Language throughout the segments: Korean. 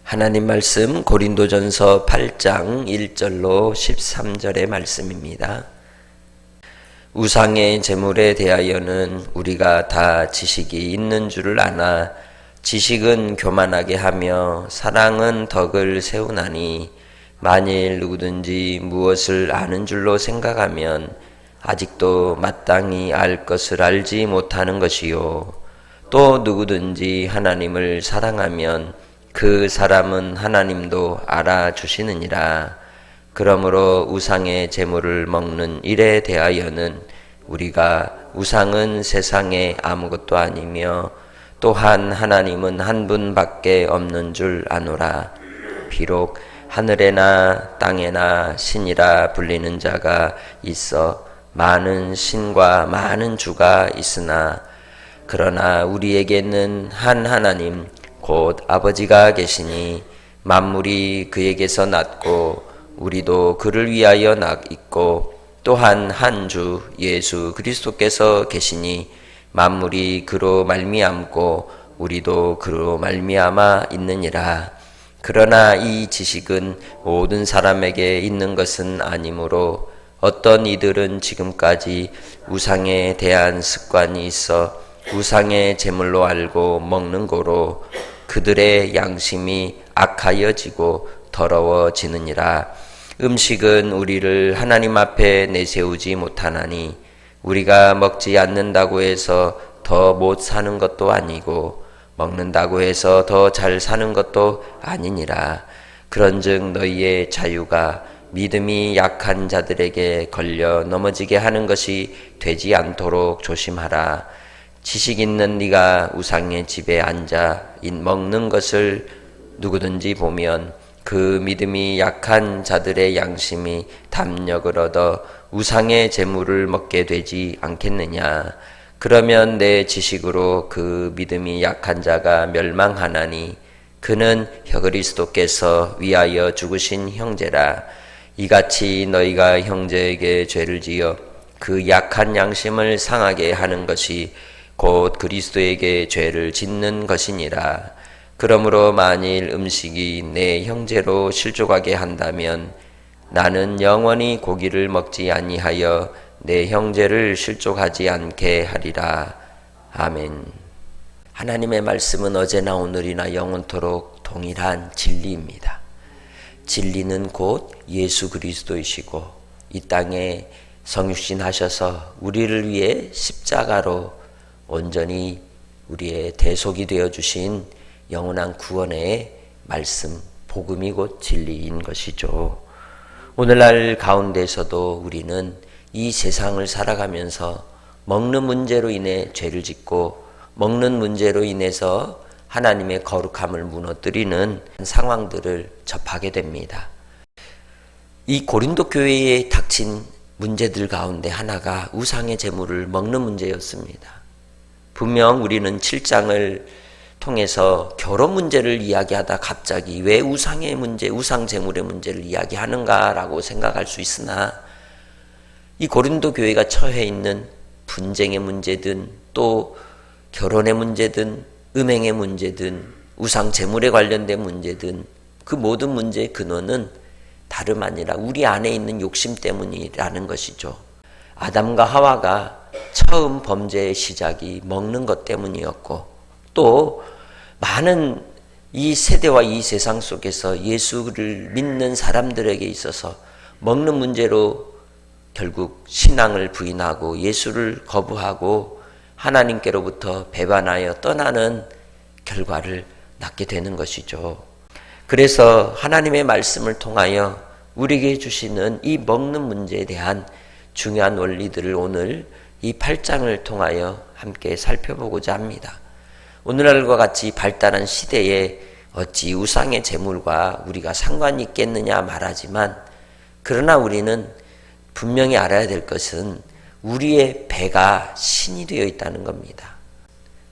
하나님 말씀 고린도전서 8장 1절로 13절의 말씀입니다. 우상의 제물에 대하여는 우리가 다 지식이 있는 줄을 아나 지식은 교만하게 하며 사랑은 덕을 세우나니 만일 누구든지 무엇을 아는 줄로 생각하면 아직도 마땅히 알 것을 알지 못하는 것이요 또 누구든지 하나님을 사랑하면 그 사람은 하나님도 알아주시느니라. 그러므로 우상의 제물을 먹는 일에 대하여는 우리가 우상은 세상에 아무것도 아니며 또한 하나님은 한 분밖에 없는 줄 아노라. 비록 하늘에나 땅에나 신이라 불리는 자가 있어 많은 신과 많은 주가 있으나 그러나 우리에게는 한 하나님 곧 아버지가 계시니 만물이 그에게서 났고 우리도 그를 위하여 있고 또한 한 주 예수 그리스도께서 계시니 만물이 그로 말미암고 우리도 그로 말미암아 있느니라. 그러나 이 지식은 모든 사람에게 있는 것은 아니므로 어떤 이들은 지금까지 우상에 대한 습관이 있어 우상의 제물로 알고 먹는 고로 그들의 양심이 악하여지고 더러워지느니라. 음식은 우리를 하나님 앞에 내세우지 못하나니 우리가 먹지 않는다고 해서 더 못 사는 것도 아니고 먹는다고 해서 더 잘 사는 것도 아니니라. 그런즉 너희의 자유가 믿음이 약한 자들에게 걸려 넘어지게 하는 것이 되지 않도록 조심하라. 지식 있는 네가 우상의 집에 앉아 먹는 것을 누구든지 보면 그 믿음이 약한 자들의 양심이 담력을 얻어 우상의 제물을 먹게 되지 않겠느냐. 그러면 내 지식으로 그 믿음이 약한 자가 멸망하나니 그는 그리스도께서 위하여 죽으신 형제라. 이같이 너희가 형제에게 죄를 지어 그 약한 양심을 상하게 하는 것이 곧 그리스도에게 죄를 짓는 것이니라. 그러므로 만일 음식이 내 형제로 실족하게 한다면 나는 영원히 고기를 먹지 아니하여 내 형제를 실족하지 않게 하리라. 아멘. 하나님의 말씀은 어제나 오늘이나 영원토록 동일한 진리입니다. 진리는 곧 예수 그리스도이시고 이 땅에 성육신 하셔서 우리를 위해 십자가로 온전히 우리의 대속이 되어주신 영원한 구원의 말씀, 복음이 곧 진리인 것이죠. 오늘날 가운데서도 우리는 이 세상을 살아가면서 먹는 문제로 인해 죄를 짓고 먹는 문제로 인해서 하나님의 거룩함을 무너뜨리는 상황들을 접하게 됩니다. 이 고린도 교회에 닥친 문제들 가운데 하나가 우상의 제물을 먹는 문제였습니다. 분명 우리는 7장을 통해서 결혼 문제를 이야기하다 갑자기 왜 우상의 문제, 우상 제물의 문제를 이야기하는가라고 생각할 수 있으나 이 고린도 교회가 처해 있는 분쟁의 문제든 또 결혼의 문제든 음행의 문제든 우상 제물에 관련된 문제든 그 모든 문제의 근원은 다름 아니라 우리 안에 있는 욕심 때문이라는 것이죠. 아담과 하와가 처음 범죄의 시작이 먹는 것 때문이었고 또 많은 이 세대와 이 세상 속에서 예수를 믿는 사람들에게 있어서 먹는 문제로 결국 신앙을 부인하고 예수를 거부하고 하나님께로부터 배반하여 떠나는 결과를 낳게 되는 것이죠. 그래서 하나님의 말씀을 통하여 우리에게 주시는 이 먹는 문제에 대한 중요한 원리들을 오늘 이 8장을 통하여 함께 살펴보고자 합니다. 오늘날과 같이 발달한 시대에 어찌 우상의 제물과 우리가 상관이 있겠느냐 말하지만 그러나 우리는 분명히 알아야 될 것은 우리의 배가 신이 되어 있다는 겁니다.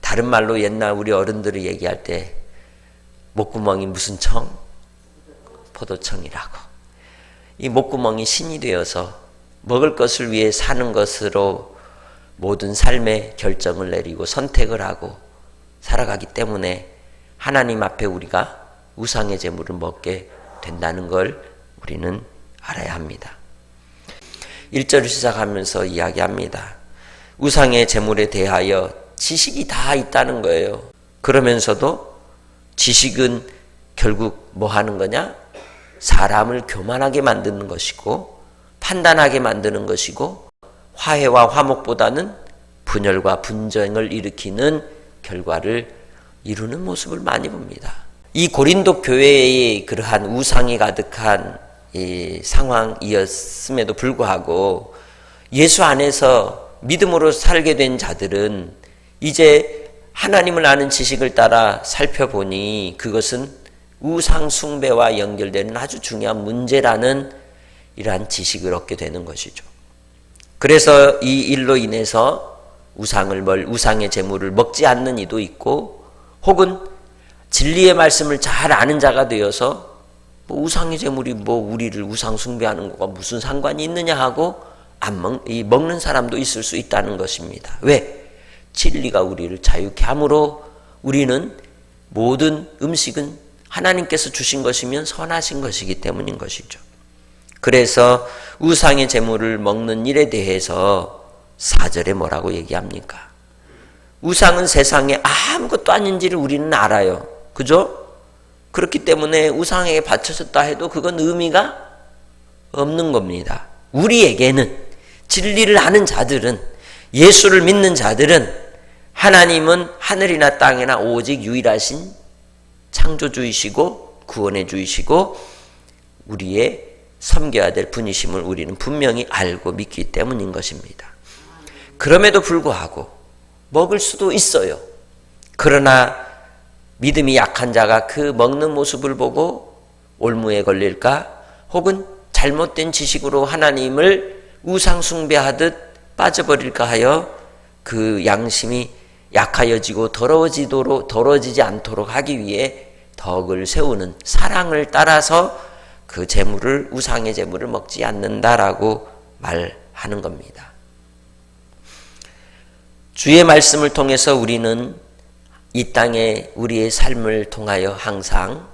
다른 말로 옛날 우리 어른들이 얘기할 때 목구멍이 무슨 청? 포도청이라고. 이 목구멍이 신이 되어서 먹을 것을 위해 사는 것으로 모든 삶의 결정을 내리고 선택을 하고 살아가기 때문에 하나님 앞에 우리가 우상의 제물을 먹게 된다는 걸 우리는 알아야 합니다. 1절을 시작하면서 이야기합니다. 우상의 제물에 대하여 지식이 다 있다는 거예요. 그러면서도 지식은 결국 뭐 하는 거냐? 사람을 교만하게 만드는 것이고 판단하게 만드는 것이고 화해와 화목보다는 분열과 분쟁을 일으키는 결과를 이루는 모습을 많이 봅니다. 이 고린도 교회의 그러한 우상이 가득한 이 상황이었음에도 불구하고 예수 안에서 믿음으로 살게 된 자들은 이제 하나님을 아는 지식을 따라 살펴보니 그것은 우상 숭배와 연결되는 아주 중요한 문제라는 이러한 지식을 얻게 되는 것이죠. 그래서 이 일로 인해서 우상의 제물을 먹지 않는 이도 있고, 혹은 진리의 말씀을 잘 아는 자가 되어서 우상의 제물이 우리를 우상 숭배하는 것과 무슨 상관이 있느냐 하고 먹는 사람도 있을 수 있다는 것입니다. 왜? 진리가 우리를 자유케 함으로 우리는 모든 음식은 하나님께서 주신 것이면 선하신 것이기 때문인 것이죠. 그래서 우상의 제물을 먹는 일에 대해서 4절에 뭐라고 얘기합니까? 우상은 세상에 아무것도 아닌지를 우리는 알아요. 그죠? 그렇기 때문에 우상에게 바쳐졌다 해도 그건 의미가 없는 겁니다. 우리에게는, 진리를 아는 자들은, 예수를 믿는 자들은 하나님은 하늘이나 땅이나 오직 유일하신 창조주이시고 구원해주이시고 우리의 섬겨야 될 분이심을 우리는 분명히 알고 믿기 때문인 것입니다. 그럼에도 불구하고 먹을 수도 있어요. 그러나 믿음이 약한 자가 그 먹는 모습을 보고 올무에 걸릴까, 혹은 잘못된 지식으로 하나님을 우상 숭배하듯 빠져버릴까 하여 그 양심이 약하여지고 더러워지지 않도록 하기 위해 덕을 세우는 사랑을 따라서 그 제물을, 우상의 제물을 먹지 않는다라고 말하는 겁니다. 주의 말씀을 통해서 우리는 이 땅에 우리의 삶을 통하여 항상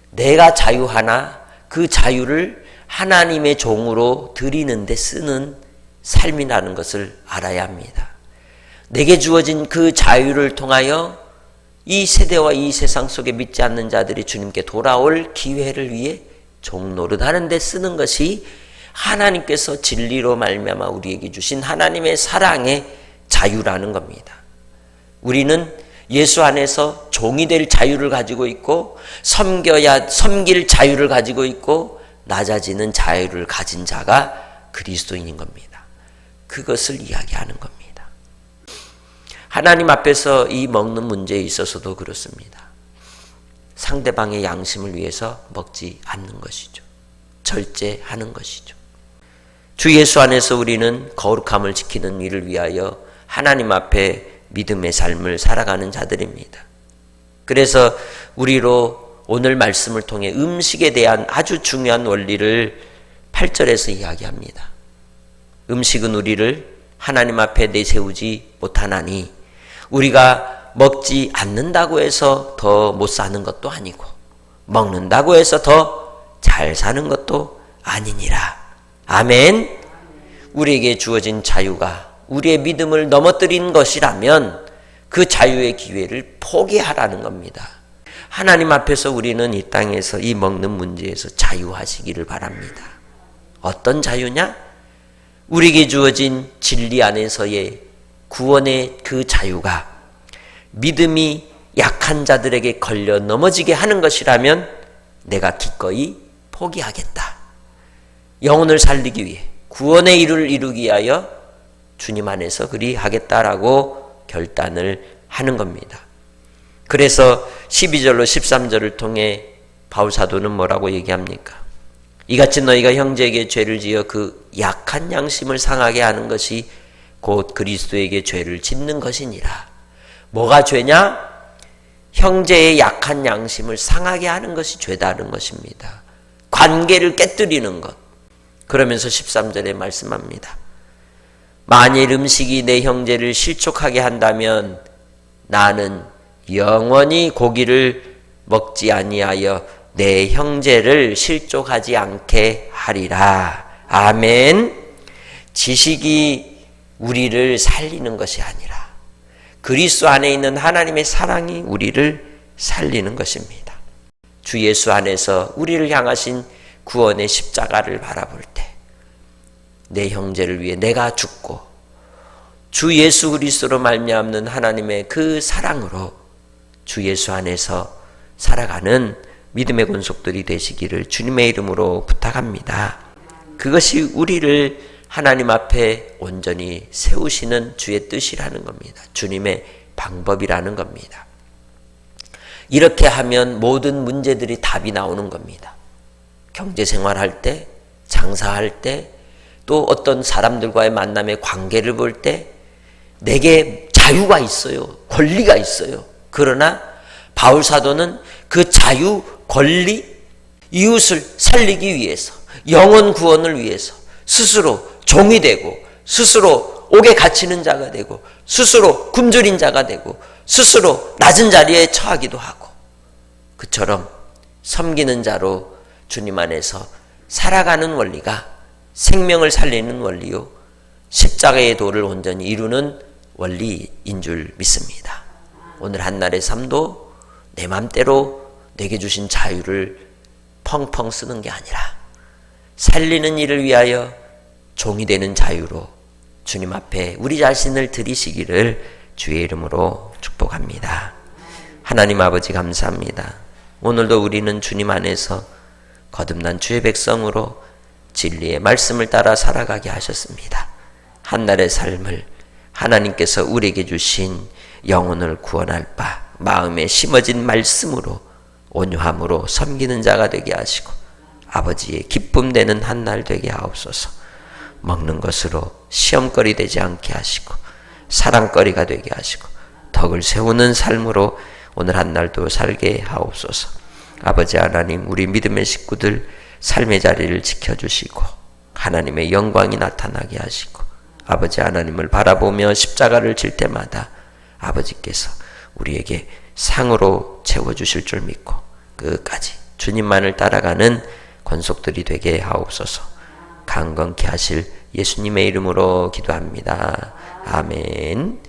내가 자유하나 그 자유를 하나님의 종으로 드리는 데 쓰는 삶이라는 것을 알아야 합니다. 내게 주어진 그 자유를 통하여 이 세대와 이 세상 속에 믿지 않는 자들이 주님께 돌아올 기회를 위해 종노릇하는 데 쓰는 것이 하나님께서 진리로 말미암아 우리에게 주신 하나님의 사랑의 자유라는 겁니다. 우리는 예수 안에서 종이 될 자유를 가지고 있고, 섬길 자유를 가지고 있고, 낮아지는 자유를 가진 자가 그리스도인인 겁니다. 그것을 이야기하는 겁니다. 하나님 앞에서 이 먹는 문제에 있어서도 그렇습니다. 상대방의 양심을 위해서 먹지 않는 것이죠. 절제하는 것이죠. 주 예수 안에서 우리는 거룩함을 지키는 일을 위하여 하나님 앞에 믿음의 삶을 살아가는 자들입니다. 그래서 우리로 오늘 말씀을 통해 음식에 대한 아주 중요한 원리를 8절에서 이야기합니다. 음식은 우리를 하나님 앞에 내세우지 못하나니 우리가 먹지 않는다고 해서 더 못 사는 것도 아니고 먹는다고 해서 더 잘 사는 것도 아니니라. 아멘. 우리에게 주어진 자유가 우리의 믿음을 넘어뜨린 것이라면 그 자유의 기회를 포기하라는 겁니다. 하나님 앞에서 우리는 이 땅에서 이 먹는 문제에서 자유하시기를 바랍니다. 어떤 자유냐? 우리에게 주어진 진리 안에서의 구원의 그 자유가 믿음이 약한 자들에게 걸려 넘어지게 하는 것이라면 내가 기꺼이 포기하겠다. 영혼을 살리기 위해, 구원의 일을 이루기 위하여 주님 안에서 그리 하겠다라고 결단을 하는 겁니다. 그래서 12절로 13절을 통해 바울사도는 뭐라고 얘기합니까? 이같이 너희가 형제에게 죄를 지어 그 약한 양심을 상하게 하는 것이 곧 그리스도에게 죄를 짓는 것이니라. 뭐가 죄냐? 형제의 약한 양심을 상하게 하는 것이 죄다는 것입니다. 관계를 깨뜨리는 것. 그러면서 13절에 말씀합니다. 만일 음식이 내 형제를 실족하게 한다면 나는 영원히 고기를 먹지 아니하여 내 형제를 실족하지 않게 하리라. 아멘. 지식이 우리를 살리는 것이 아니라 그리스도 안에 있는 하나님의 사랑이 우리를 살리는 것입니다. 주 예수 안에서 우리를 향하신 구원의 십자가를 바라볼 때 내 형제를 위해 내가 죽고 주 예수 그리스도로 말미암는 하나님의 그 사랑으로 주 예수 안에서 살아가는 믿음의 권속들이 되시기를 주님의 이름으로 부탁합니다. 그것이 우리를 하나님 앞에 온전히 세우시는 주의 뜻이라는 겁니다. 주님의 방법이라는 겁니다. 이렇게 하면 모든 문제들이 답이 나오는 겁니다. 경제생활할 때, 장사할 때, 또 어떤 사람들과의 만남의 관계를 볼 때 내게 자유가 있어요. 권리가 있어요. 그러나 바울 사도는 그 자유, 권리, 이웃을 살리기 위해서, 영혼 구원을 위해서 스스로 종이 되고, 스스로 옥에 갇히는 자가 되고, 스스로 굶주린 자가 되고, 스스로 낮은 자리에 처하기도 하고, 그처럼 섬기는 자로 주님 안에서 살아가는 원리가 생명을 살리는 원리요, 십자가의 도를 온전히 이루는 원리인 줄 믿습니다. 오늘 한날의 삶도 내 맘대로 내게 주신 자유를 펑펑 쓰는 게 아니라 살리는 일을 위하여 종이 되는 자유로 주님 앞에 우리 자신을 드리시기를 주의 이름으로 축복합니다. 하나님 아버지 감사합니다. 오늘도 우리는 주님 안에서 거듭난 주의 백성으로 진리의 말씀을 따라 살아가게 하셨습니다. 한날의 삶을 하나님께서 우리에게 주신 영혼을 구원할 바 마음에 심어진 말씀으로 온유함으로 섬기는 자가 되게 하시고 아버지의 기쁨 되는 한날 되게 하옵소서. 먹는 것으로 시험거리 되지 않게 하시고 사랑거리가 되게 하시고 덕을 세우는 삶으로 오늘 한날도 살게 하옵소서. 아버지 하나님, 우리 믿음의 식구들 삶의 자리를 지켜주시고 하나님의 영광이 나타나게 하시고 아버지 하나님을 바라보며 십자가를 질 때마다 아버지께서 우리에게 상으로 채워주실 줄 믿고 끝까지 주님만을 따라가는 권속들이 되게 하옵소서. 강건케 하실 예수님의 이름으로 기도합니다. 아멘.